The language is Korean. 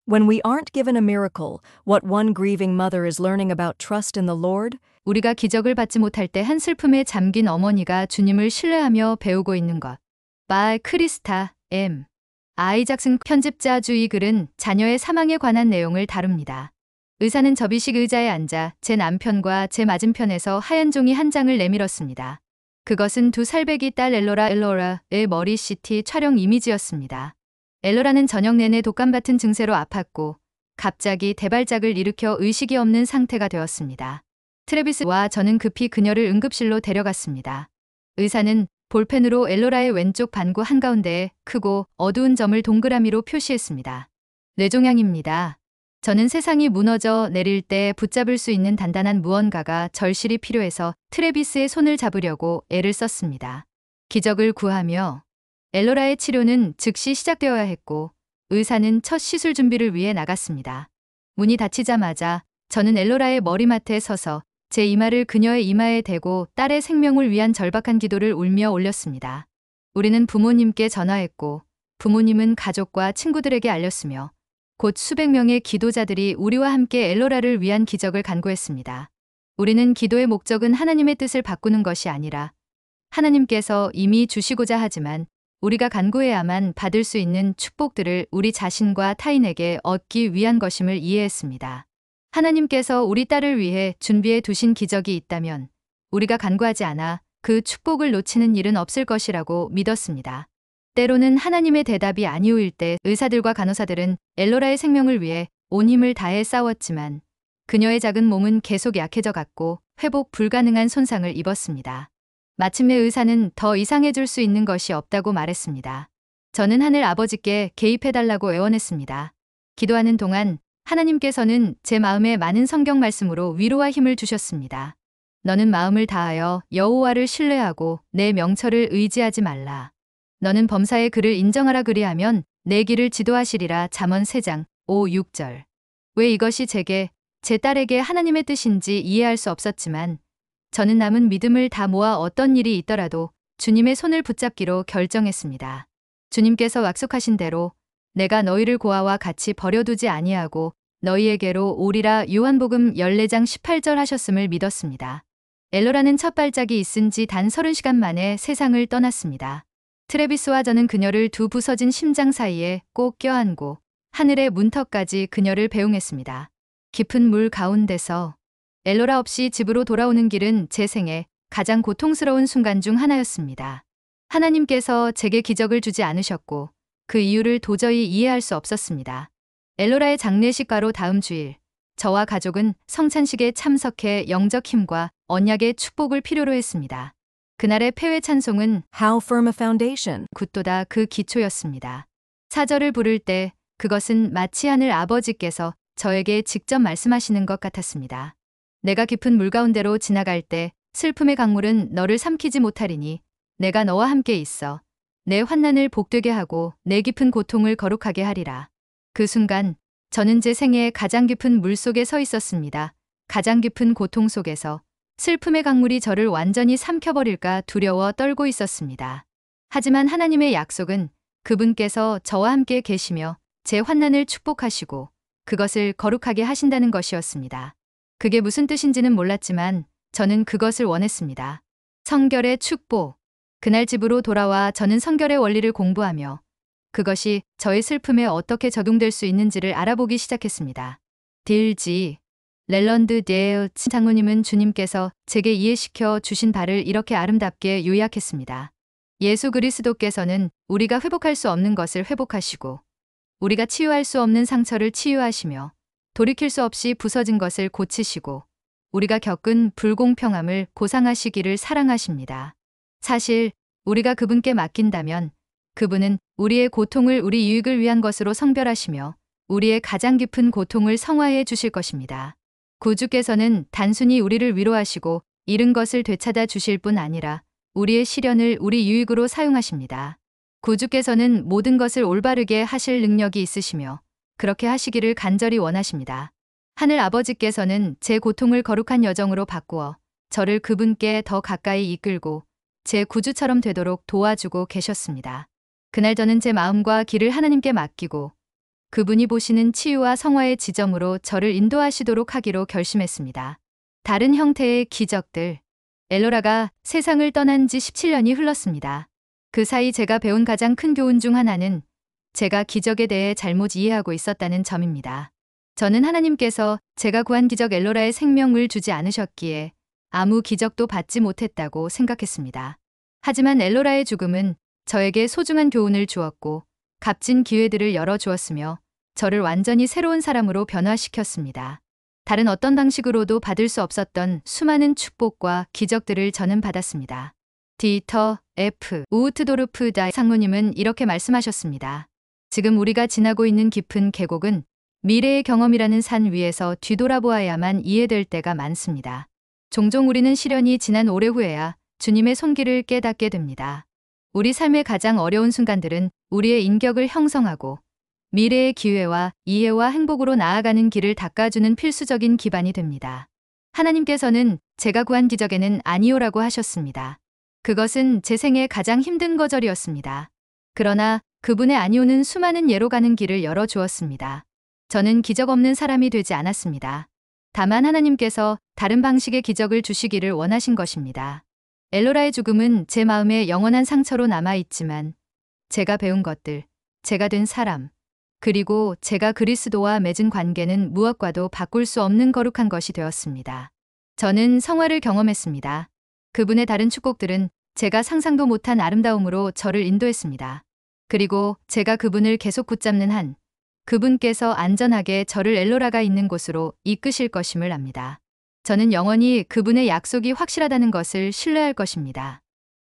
When we aren't given a miracle, what one grieving mother is learning about trust in the Lord? 우리가 기적을 받지 못할 때 한 슬픔에 잠긴 어머니가 주님을 신뢰하며 배우고 있는 것. by 크리스타 M. 아이작슨 편집자 이 글은 자녀의 사망에 관한 내용을 다룹니다. 의사는 접이식 의자에 앉아 제 남편과 제 맞은편에서 하얀 종이 한 장을 내밀었습니다. 그것은 두 살배기 딸 엘로라의 머리 CT 촬영 이미지였습니다. 엘로라는 저녁 내내 독감 같은 증세로 아팠고 갑자기 대발작을 일으켜 의식이 없는 상태가 되었습니다. 트래비스와 저는 급히 그녀를 응급실로 데려갔습니다. 의사는 볼펜으로 엘로라의 왼쪽 반구 한가운데에 크고 어두운 점을 동그라미로 표시했습니다. 뇌종양입니다. 저는 세상이 무너져 내릴 때 붙잡을 수 있는 단단한 무언가가 절실히 필요해서 트래비스의 손을 잡으려고 애를 썼습니다. 기적을 구하며 엘로라의 치료는 즉시 시작되어야 했고 의사는 첫 시술 준비를 위해 나갔습니다. 문이 닫히자마자 저는 엘로라의 머리맡에 서서 제 이마를 그녀의 이마에 대고 딸의 생명을 위한 절박한 기도를 울며 올렸습니다. 우리는 부모님께 전화했고 부모님은 가족과 친구들에게 알렸으며 곧 수백 명의 기도자들이 우리와 함께 엘로라를 위한 기적을 간구했습니다. 우리는 기도의 목적은 하나님의 뜻을 바꾸는 것이 아니라 하나님께서 이미 주시고자 하지만 우리가 간구해야만 받을 수 있는 축복들을 우리 자신과 타인에게 얻기 위한 것임을 이해했습니다. 하나님께서 우리 딸을 위해 준비해 두신 기적이 있다면 우리가 간구하지 않아 그 축복을 놓치는 일은 없을 것이라고 믿었습니다. 때로는 하나님의 대답이 아니오일 때 의사들과 간호사들은 엘로라의 생명을 위해 온 힘을 다해 싸웠지만 그녀의 작은 몸은 계속 약해져 갔고 회복 불가능한 손상을 입었습니다. 마침내 의사는 더 이상해줄 수 있는 것이 없다고 말했습니다. 저는 하늘 아버지께 개입해달라고 애원했습니다. 기도하는 동안 하나님께서는 제 마음에 많은 성경 말씀으로 위로와 힘을 주셨습니다. 너는 마음을 다하여 여호와를 신뢰하고 내 명철을 의지하지 말라. 너는 범사의 그를 인정하라 그리하면 내 길을 지도하시리라. 잠언 3장 5, 6절. 왜 이것이 제게, 제 딸에게 하나님의 뜻인지 이해할 수 없었지만 저는 남은 믿음을 다 모아 어떤 일이 있더라도 주님의 손을 붙잡기로 결정했습니다. 주님께서 약속하신 대로 내가 너희를 고아와 같이 버려두지 아니하고 너희에게로 오리라. 요한복음 14장 18절 하셨음을 믿었습니다. 엘로라는 첫 발작이 있은 지 단 30시간 만에 세상을 떠났습니다. 트래비스와 저는 그녀를 두 부서진 심장 사이에 꼭 껴안고 하늘의 문턱까지 그녀를 배웅했습니다. 깊은 물 가운데서 엘로라 없이 집으로 돌아오는 길은 제 생애 가장 고통스러운 순간 중 하나였습니다. 하나님께서 제게 기적을 주지 않으셨고 그 이유를 도저히 이해할 수 없었습니다. 엘로라의 장례식과로 다음 주일 저와 가족은 성찬식에 참석해 영적 힘과 언약의 축복을 필요로 했습니다. 그날의 폐회 찬송은 How firm a foundation. 굳도다 그 기초였습니다. 사절을 부를 때 그것은 마치 하늘 아버지께서 저에게 직접 말씀하시는 것 같았습니다. 내가 깊은 물 가운데로 지나갈 때 슬픔의 강물은 너를 삼키지 못하리니 내가 너와 함께 있어 내 환난을 복되게 하고 내 깊은 고통을 거룩하게 하리라. 그 순간 저는 제 생애의 가장 깊은 물 속에 서 있었습니다. 가장 깊은 고통 속에서 슬픔의 강물이 저를 완전히 삼켜버릴까 두려워 떨고 있었습니다. 하지만 하나님의 약속은 그분께서 저와 함께 계시며 제 환난을 축복하시고 그것을 거룩하게 하신다는 것이었습니다. 그게 무슨 뜻인지는 몰랐지만 저는 그것을 원했습니다. 성결의 축복. 그날 집으로 돌아와 저는 성결의 원리를 공부하며 그것이 저의 슬픔에 어떻게 적용될 수 있는지를 알아보기 시작했습니다. 딜지 렐런드 데일 장로님은 주님께서 제게 이해시켜 주신 바를 이렇게 아름답게 요약했습니다. 예수 그리스도께서는 우리가 회복할 수 없는 것을 회복하시고 우리가 치유할 수 없는 상처를 치유하시며 돌이킬 수 없이 부서진 것을 고치시고 우리가 겪은 불공평함을 보상하시기를 사랑하십니다. 사실 우리가 그분께 맡긴다면 그분은 우리의 고통을 우리 유익을 위한 것으로 성별하시며 우리의 가장 깊은 고통을 성화해 주실 것입니다. 구주께서는 단순히 우리를 위로하시고 잃은 것을 되찾아 주실 뿐 아니라 우리의 시련을 우리 유익으로 사용하십니다. 구주께서는 모든 것을 올바르게 하실 능력이 있으시며 그렇게 하시기를 간절히 원하십니다. 하늘 아버지께서는 제 고통을 거룩한 여정으로 바꾸어 저를 그분께 더 가까이 이끌고 제 구주처럼 되도록 도와주고 계셨습니다. 그날 저는 제 마음과 길을 하나님께 맡기고 그분이 보시는 치유와 성화의 지점으로 저를 인도하시도록 하기로 결심했습니다. 다른 형태의 기적들. 엘로라가 세상을 떠난 지 17년이 흘렀습니다. 그 사이 제가 배운 가장 큰 교훈 중 하나는 제가 기적에 대해 잘못 이해하고 있었다는 점입니다. 저는 하나님께서 제가 구한 기적 엘로라의 생명을 주지 않으셨기에 아무 기적도 받지 못했다고 생각했습니다. 하지만 엘로라의 죽음은 저에게 소중한 교훈을 주었고 값진 기회들을 열어주었으며 저를 완전히 새로운 사람으로 변화시켰습니다. 다른 어떤 방식으로도 받을 수 없었던 수많은 축복과 기적들을 저는 받았습니다. 디터 F. 우트도르프 다 상무님은 이렇게 말씀하셨습니다. 지금 우리가 지나고 있는 깊은 계곡은 미래의 경험이라는 산 위에서 뒤돌아보아야만 이해될 때가 많습니다. 종종 우리는 시련이 지난 오래 후에야 주님의 손길을 깨닫게 됩니다. 우리 삶의 가장 어려운 순간들은 우리의 인격을 형성하고 미래의 기회와 이해와 행복으로 나아가는 길을 닦아주는 필수적인 기반이 됩니다. 하나님께서는 제가 구한 기적에는 아니오라고 하셨습니다. 그것은 제 생애 가장 힘든 거절이었습니다. 그러나 그분의 아니오는 수많은 예로 가는 길을 열어주었습니다. 저는 기적 없는 사람이 되지 않았습니다. 다만 하나님께서 다른 방식의 기적을 주시기를 원하신 것입니다. 엘로라의 죽음은 제 마음에 영원한 상처로 남아있지만 제가 배운 것들, 제가 된 사람, 그리고 제가 그리스도와 맺은 관계는 무엇과도 바꿀 수 없는 거룩한 것이 되었습니다. 저는 성화를 경험했습니다. 그분의 다른 축복들은 제가 상상도 못한 아름다움으로 저를 인도했습니다. 그리고 제가 그분을 계속 붙잡는 한 그분께서 안전하게 저를 엘로라가 있는 곳으로 이끄실 것임을 압니다. 저는 영원히 그분의 약속이 확실하다는 것을 신뢰할 것입니다.